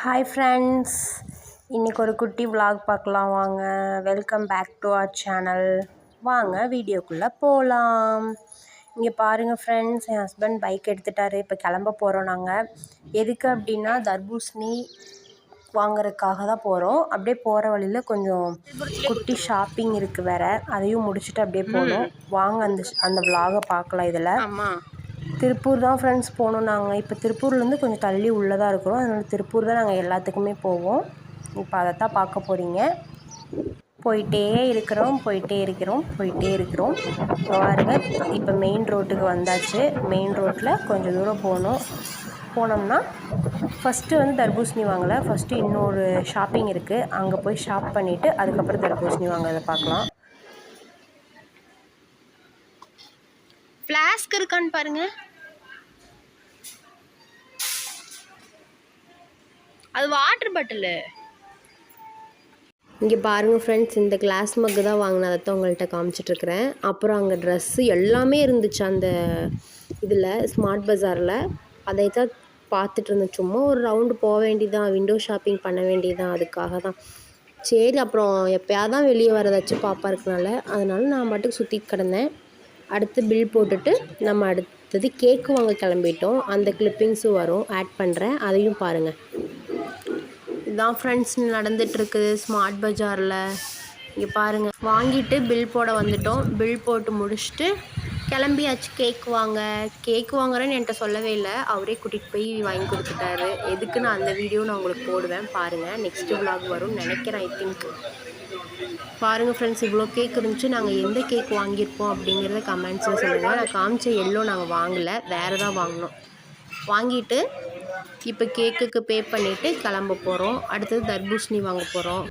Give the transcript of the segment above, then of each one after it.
Hi friends, இன்றைக்கி ஒரு குட்டி vlog பார்க்கலாம் வாங்க. Welcome back to our channel. வாங்க வீடியோக்குள்ளே போகலாம். இங்கே பாருங்கள் ஃப்ரெண்ட்ஸ், என் ஹஸ்பண்ட் பைக் எடுத்துட்டாரு. இப்போ கிளம்ப போகிறோம் நாங்கள். எதுக்கு அப்படின்னா தர்பூசணி வாங்குறதுக்காக தான் போகிறோம். அப்படியே போகிற வழியில் கொஞ்சம் குட்டி ஷாப்பிங் இருக்குது வேறு, அதையும் முடிச்சுட்டு அப்படியே போகணும். வாங்க அந்த vlog-ஐ பார்க்கலாம். இதில் திருப்பூர் தான் ஃப்ரெண்ட்ஸ் போகணும் நாங்கள். இப்போ திருப்பூர்லேருந்து கொஞ்சம் தள்ளி உள்ளதாக இருக்கிறோம். அதனால் திருப்பூர் தான் நாங்கள் எல்லாத்துக்குமே போவோம். இப்போ அதைத்தான் பார்க்க போகிறீங்க. போயிட்டே இருக்கிறோம். பாருங்க, இப்போ மெயின் ரோட்டுக்கு வந்தாச்சு. மெயின் ரோட்டில் கொஞ்சம் தூரம் போனோம்னா ஃபஸ்ட்டு தர்பூசணி வாங்கலை. ஃபஸ்ட்டு இன்னொரு ஷாப்பிங் இருக்குது, அங்கே போய் ஷாப் பண்ணிவிட்டு அதுக்கப்புறம் தர்பூசணி வாங்குறதை பார்க்கலாம். ஃப்ளாஸ்க் இருக்கான்னு பாருங்கள். அது வாட்டர் பாட்டிலு. இங்கே பாருங்கள் ஃப்ரெண்ட்ஸ், இந்த கிளாஸ் மக்கு தான் வாங்கினேன். அதை உங்கள்கிட்ட காமிச்சிட்ருக்கிறேன். அப்புறம் அங்கே ட்ரெஸ்ஸு எல்லாமே இருந்துச்சு அந்த இதில், ஸ்மார்ட் பஜாரில். அதை தான் பார்த்துட்டு இருந்தேன். சும்மா ஒரு ரவுண்டு போக வேண்டியதான், விண்டோ ஷாப்பிங் பண்ண வேண்டியதான். அதுக்காக தான் சரி. அப்புறம் எப்போயாவது தான் வெளியே வரதாச்சும் பாப்பா இருக்கனால, அதனால நான் மட்டும் சுற்றிட்டு கிடந்தேன். அடுத்து பில் போட்டுட்டு நம்ம அடுத்தது கேக்கு வாங்க கிளம்பிட்டோம். அந்த கிளிப்பிங்ஸும் வரும், ஆட் பண்ணுறேன், அதையும் பாருங்கள். இதுதான் ஃப்ரெண்ட்ஸ் நடந்துகிட்ருக்குது ஸ்மார்ட் பஜாரில். இங்கே பாருங்கள், வாங்கிட்டு பில் போட வந்துட்டோம். பில் போட்டு முடிச்சுட்டு கிளம்பியாச்சு கேக் வாங்குறேன்னு என்கிட்ட சொல்லவே இல்லை. அவரே கூட்டிகிட்டு போய் வாங்கி கொடுத்துட்டாரு. எதுக்கு நான் அந்த வீடியோ நான் உங்களுக்கு போடுவேன் பாருங்கள். நெக்ஸ்ட்டு vlog வரும்னு நினைக்கிறேன். ஐ திங்க் பாருங்கள் ஃப்ரெண்ட்ஸ், இவ்வளோ கேக் இருந்துச்சு. நாங்கள் எந்த கேக் வாங்கியிருப்போம் அப்படிங்கிறத கமெண்ட்ஸில் சொல்லுங்கள். நான் காமிச்ச எல்லோ நாங்கள் வாங்கலை, வேறு தான் வாங்கினோம். வாங்கிட்டு இப்போ கேக்குக்கு பே பண்ணிவிட்டு கிளம்ப போகிறோம். அடுத்தது தர்பூசணி வாங்க போகிறோம்.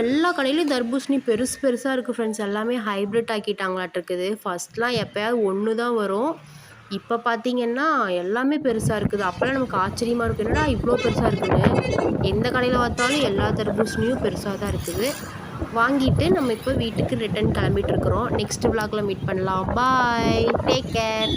எல்லா கடையிலையும் தர்பூசணி பெருசாக இருக்குது ஃப்ரெண்ட்ஸ். எல்லாமே ஹைப்ரிட் ஆக்கிட்டாங்களாட்டிருக்குது. ஃபஸ்ட்லாம் எப்போயாவது ஒன்று தான் வரும். இப்போ பார்த்திங்கன்னா எல்லாமே பெருசாக இருக்குது. அப்போல்லாம் நமக்கு ஆச்சரியமாக இருக்குது, என்னடா இவ்வளோ பெருசாக இருக்குதுன்னு. எந்த கடையில் பார்த்தாலும் எல்லா தர்பூசணியும் பெருசாக தான் இருக்குது. வாங்கிட்டு நம்ம இப்போ வீட்டுக்கு ரிட்டன் கிளம்பிட்டு இருக்கிறோம். நெக்ஸ்ட் vlog-ல மீட் பண்ணலாம். பாய், டேக் கேர்.